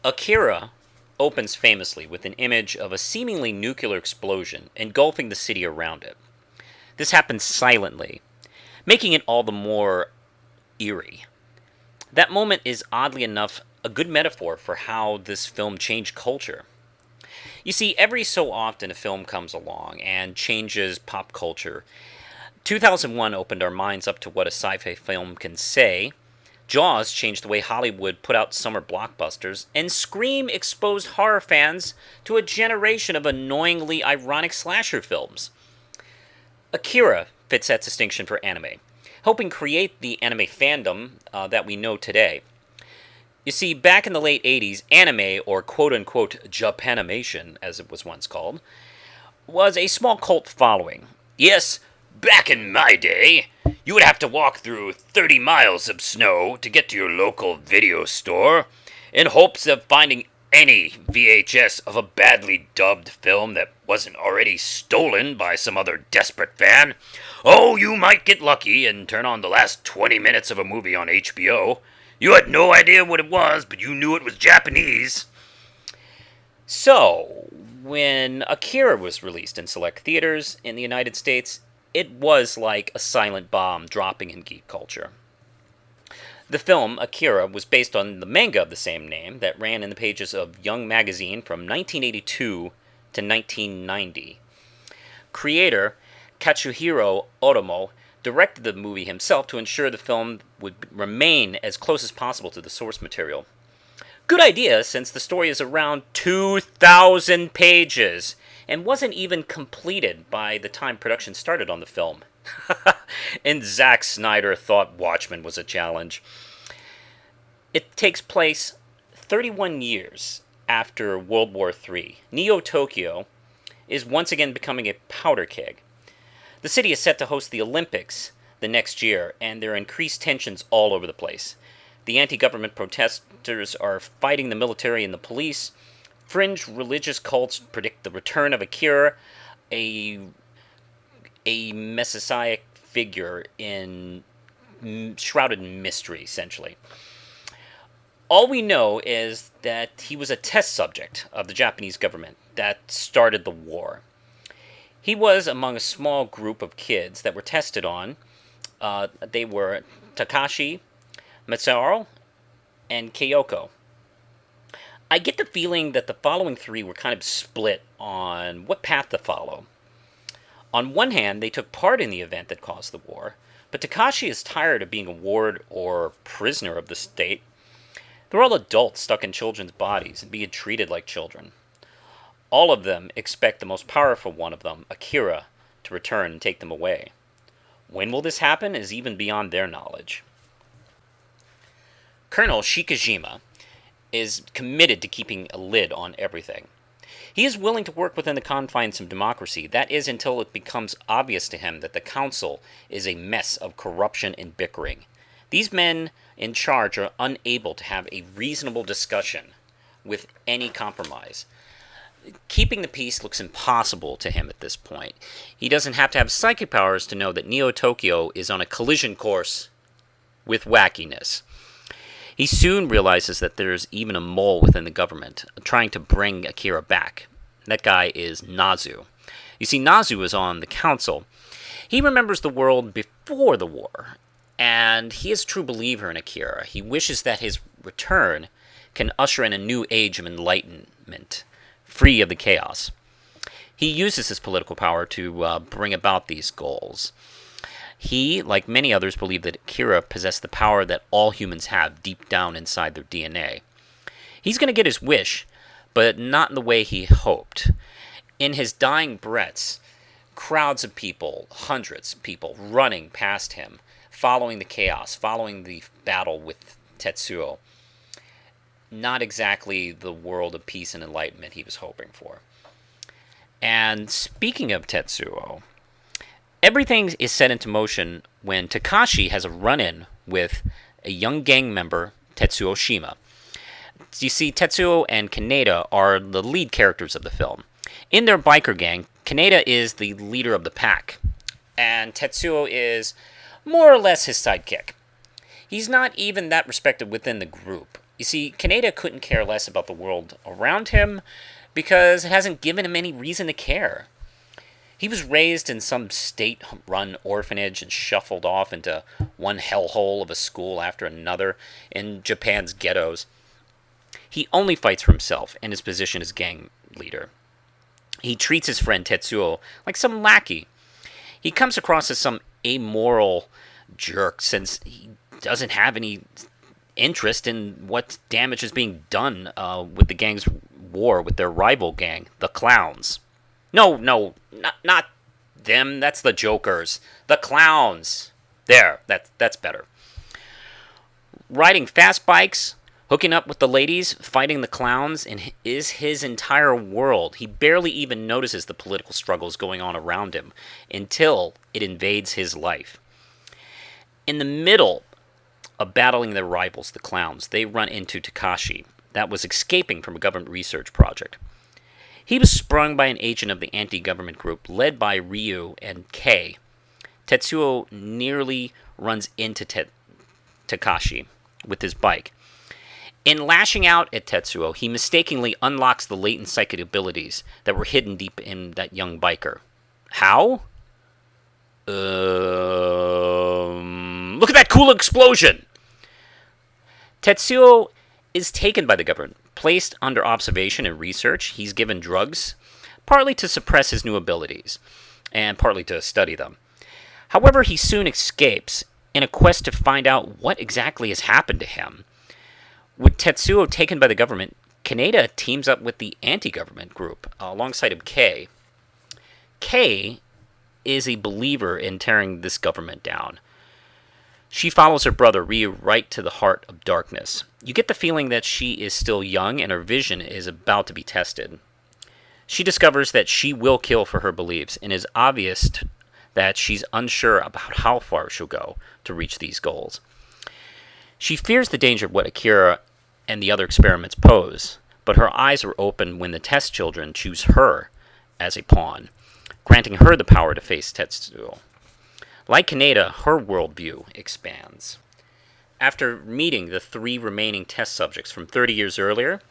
Akira opens famously with an image of a seemingly nuclear explosion engulfing the city around it. This happens silently, making it all the more eerie. That moment is oddly enough a good metaphor for how this film changed culture. You see, every so often a film comes along and changes pop culture. 2001 opened our minds up to what a sci fi film can say. Jaws changed the way Hollywood put out summer blockbusters, and Scream exposed horror fans to a generation of annoyingly ironic slasher films. Akira fits that distinction for anime, helping create the anime fandom that we know today. You see, back in the late 80s, anime, or quote-unquote Japanimation, as it was once called, was a small cult following. Yes, back in my day, you would have to walk through 30 miles of snow to get to your local video store in hopes of finding any VHS of a badly dubbed film that wasn't already stolen by some other desperate fan. Oh, you might get lucky and turn on the last 20 minutes of a movie on HBO. You had no idea what it was, but you knew it was Japanese. So, when Akira was released in select theaters in the United States, it was like a silent bomb dropping in geek culture. The film, Akira, was based on the manga of the same name that ran in the pages of Young Magazine from 1982 to 1990. Creator Katsuhiro Otomo directed the movie himself to ensure the film would remain as close as possible to the source material. Good idea, since the story is around 2,000 pages and wasn't even completed by the time production started on the film. And Zack Snyder thought Watchmen was a challenge. It takes place 31 years after World War III. Neo-Tokyo is once again becoming a powder keg. The city is set to host the Olympics the next year, and there are increased tensions all over the place. The anti-government protesters are fighting the military and the police. Fringe religious cults predict the return of Akira, a messianic figure shrouded in mystery, essentially. All we know is that he was a test subject of the Japanese government that started the war. He was among a small group of kids that were tested on. They were Takashi, Matsuaro, and Kyoko. I get the feeling that the following three were kind of split on what path to follow. On one hand, they took part in the event that caused the war, but Takashi is tired of being a ward or prisoner of the state. They're all adults stuck in children's bodies and being treated like children. All of them expect the most powerful one of them, Akira, to return and take them away. When will this happen is even beyond their knowledge. Colonel Shikajima is committed to keeping a lid on everything. He is willing to work within the confines of democracy, that is, until it becomes obvious to him that the council is a mess of corruption and bickering. These men in charge are unable to have a reasonable discussion with any compromise. Keeping the peace looks impossible to him at this point. He doesn't have to have psychic powers to know that Neo-Tokyo is on a collision course with wackiness. He soon realizes that there's even a mole within the government trying to bring Akira back. That guy is Nazu. You see, Nazu is on the council. He remembers the world before the war, and he is a true believer in Akira. He wishes that his return can usher in a new age of enlightenment, free of the chaos. He uses his political power to bring about these goals. He, like many others, believed that Akira possessed the power that all humans have deep down inside their DNA. He's going to get his wish, but not in the way he hoped. In his dying breaths, crowds of people, hundreds of people, running past him, following the chaos, following the battle with Tetsuo. Not exactly the world of peace and enlightenment he was hoping for. And speaking of Tetsuo, everything is set into motion when Takashi has a run-in with a young gang member, Tetsuo Shima. You see, Tetsuo and Kaneda are the lead characters of the film. In their biker gang, Kaneda is the leader of the pack, and Tetsuo is more or less his sidekick. He's not even that respected within the group. You see, Kaneda couldn't care less about the world around him because it hasn't given him any reason to care. He was raised in some state-run orphanage and shuffled off into one hellhole of a school after another in Japan's ghettos. He only fights for himself and his position as gang leader. He treats his friend Tetsuo like some lackey. He comes across as some amoral jerk since he doesn't have any interest in what damage is being done with the gang's war with their rival gang, the Clowns. No, not them. That's the Jokers. The Clowns. There, that's better. Riding fast bikes, hooking up with the ladies, fighting the Clowns, is his entire world. He barely even notices the political struggles going on around him until it invades his life. In the middle of battling their rivals, the Clowns, they run into Takashi, that was escaping from a government research project. He was sprung by an agent of the anti-government group led by Ryu and Kei. Tetsuo nearly runs into Takashi with his bike. In lashing out at Tetsuo, he mistakenly unlocks the latent psychic abilities that were hidden deep in that young biker. How? Look at that cool explosion! Tetsuo is taken by the government, placed under observation and research. He's given drugs, partly to suppress his new abilities, and partly to study them. However, he soon escapes in a quest to find out what exactly has happened to him. With Tetsuo taken by the government, Kaneda teams up with the anti-government group, alongside of Kei. Kei is a believer in tearing this government down. She follows her brother, Ryu, right to the heart of darkness. You get the feeling that she is still young and her vision is about to be tested. She discovers that she will kill for her beliefs, and it is obvious that she's unsure about how far she'll go to reach these goals. She fears the danger of what Akira and the other experiments pose, but her eyes are open when the test children choose her as a pawn, granting her the power to face Tetsuo. Like Kaneda, her worldview expands. After meeting the 3 remaining test subjects from 30 years earlier,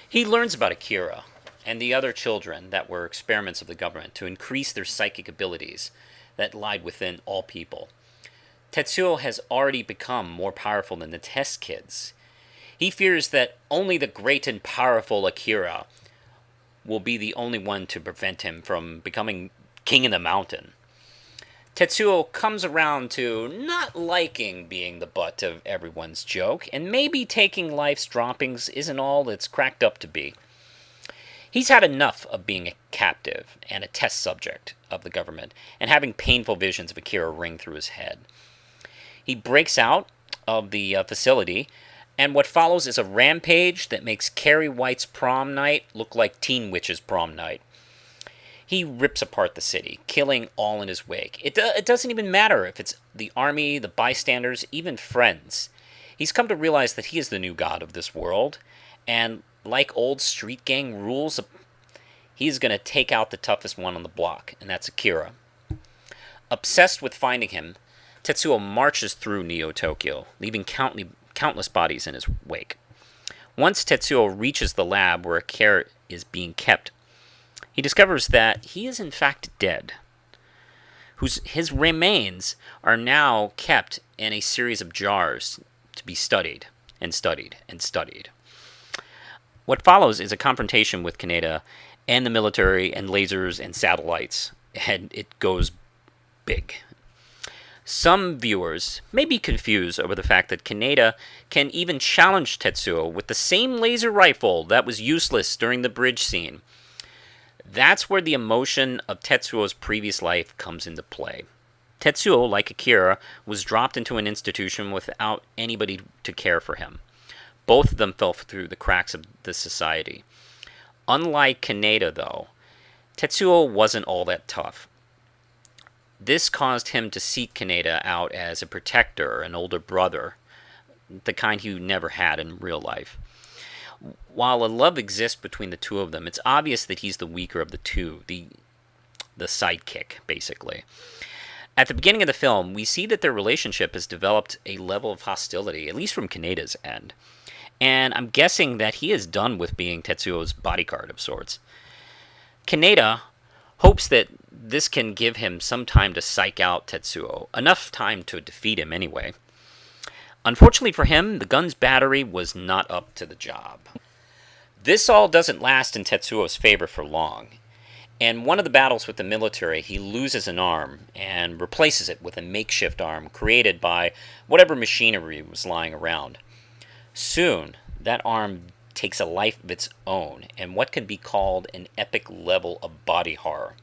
he learns about Akira and the other children that were experiments of the government to increase their psychic abilities that lied within all people. Tetsuo has already become more powerful than the test kids. He fears that only the great and powerful Akira will be the only one to prevent him from becoming king of the mountain. Tetsuo comes around to not liking being the butt of everyone's joke, and maybe taking life's droppings isn't all it's cracked up to be. He's had enough of being a captive and a test subject of the government, and having painful visions of Akira ring through his head. He breaks out of the facility, and what follows is a rampage that makes Carrie White's prom night look like Teen Witch's prom night. He rips apart the city, killing all in his wake. It doesn't even matter if it's the army, the bystanders, even friends. He's come to realize that he is the new god of this world, and like old street gang rules, he's going to take out the toughest one on the block, and that's Akira. Obsessed with finding him, Tetsuo marches through Neo-Tokyo, leaving countless bodies in his wake. Once Tetsuo reaches the lab where Akira is being kept, he discovers that he is in fact dead. His remains are now kept in a series of jars to be studied and studied and studied. What follows is a confrontation with Kaneda and the military and lasers and satellites, and it goes big. Some viewers may be confused over the fact that Kaneda can even challenge Tetsuo with the same laser rifle that was useless during the bridge scene. That's where the emotion of Tetsuo's previous life comes into play. Tetsuo, like Akira, was dropped into an institution without anybody to care for him. Both of them fell through the cracks of the society. Unlike Kaneda, though, Tetsuo wasn't all that tough. This caused him to seek Kaneda out as a protector, an older brother, the kind he never had in real life. While a love exists between the two of them, it's obvious that he's the weaker of the two, the sidekick, basically. At the beginning of the film, we see that their relationship has developed a level of hostility, at least from Kaneda's end. and I'm guessing that he is done with being Tetsuo's bodyguard of sorts. Kaneda hopes that this can give him some time to psych out Tetsuo, enough time to defeat him anyway. Unfortunately for him, the gun's battery was not up to the job. This all doesn't last in Tetsuo's favor for long. In one of the battles with the military, he loses an arm and replaces it with a makeshift arm created by whatever machinery was lying around. Soon, that arm takes a life of its own and what can be called an epic level of body horror.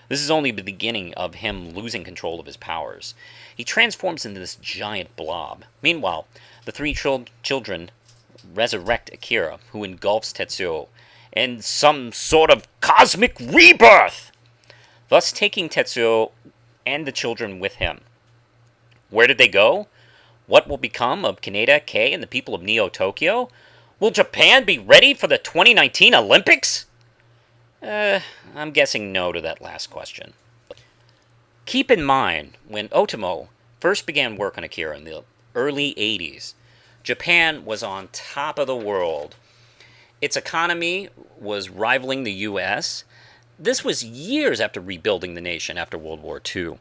This is only the beginning of him losing control of his powers. He transforms into this giant blob. Meanwhile, the three children resurrect Akira, who engulfs Tetsuo in some sort of cosmic rebirth, thus taking Tetsuo and the children with him. Where did they go? What will become of Kaneda, Kei, and the people of Neo-Tokyo? Will Japan be ready for the 2019 Olympics? I'm guessing no to that last question. Keep in mind, when Otomo first began work on Akira in the early 80s, Japan was on top of the world. Its economy was rivaling the U.S. This was years after rebuilding the nation after World War II.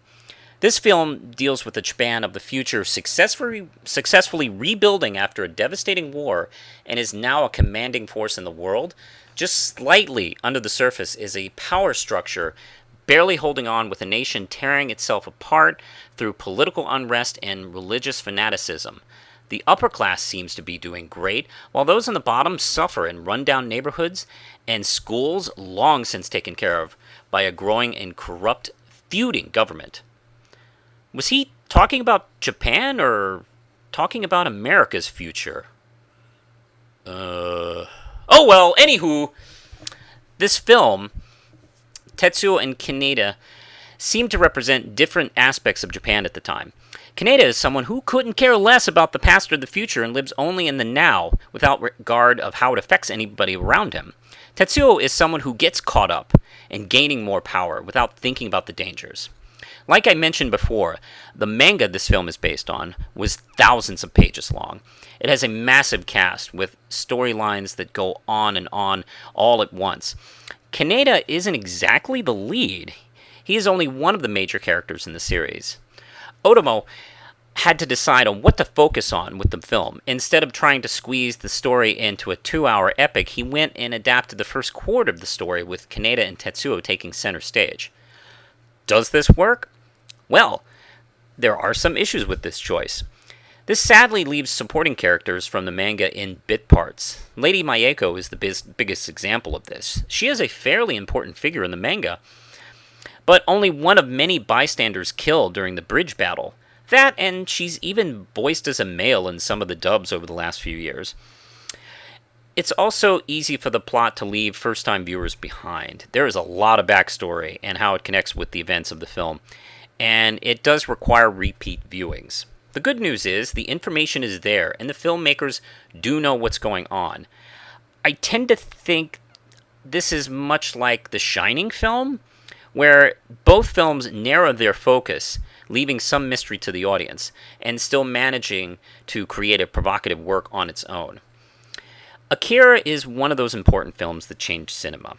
This film deals with the Japan of the future successfully rebuilding after a devastating war and is now a commanding force in the world. Just slightly under the surface is a power structure barely holding on, with a nation tearing itself apart through political unrest and religious fanaticism. The upper class seems to be doing great, while those on the bottom suffer in rundown neighborhoods and schools long since taken care of by a growing and corrupt feuding government. Was he talking about Japan or talking about America's future? Oh well, anywho, this film, Tetsuo and Kaneda, seem to represent different aspects of Japan at the time. Kaneda is someone who couldn't care less about the past or the future and lives only in the now, without regard of how it affects anybody around him. Tetsuo is someone who gets caught up in gaining more power without thinking about the dangers. Like I mentioned before, the manga this film is based on was thousands of pages long. It has a massive cast with storylines that go on and on all at once. Kaneda isn't exactly the lead. He is only one of the major characters in the series. Otomo had to decide on what to focus on with the film. Instead of trying to squeeze the story into a 2-hour epic, he went and adapted the first quarter of the story with Kaneda and Tetsuo taking center stage. Does this work? Well, there are some issues with this choice. This sadly leaves supporting characters from the manga in bit parts. Lady Mayeko is the biggest example of this. She is a fairly important figure in the manga, but only one of many bystanders killed during the bridge battle. That, and she's even voiced as a male in some of the dubs over the last few years. It's also easy for the plot to leave first-time viewers behind. There is a lot of backstory and how it connects with the events of the film, and it does require repeat viewings. The good news is the information is there, and the filmmakers do know what's going on. I tend to think this is much like the Shining film, where both films narrow their focus, leaving some mystery to the audience, and still managing to create a provocative work on its own. Akira is one of those important films that changed cinema.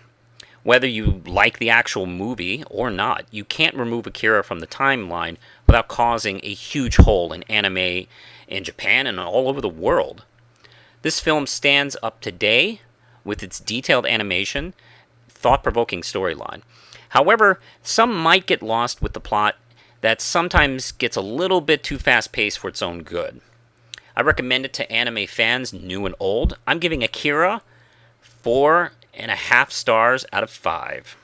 Whether you like the actual movie or not, you can't remove Akira from the timeline without causing a huge hole in anime in Japan and all over the world. This film stands up today with its detailed animation, thought-provoking storyline. However, some might get lost with the plot that sometimes gets a little bit too fast-paced for its own good. I recommend it to anime fans, new and old. I'm giving Akira 4.5 stars out of 5.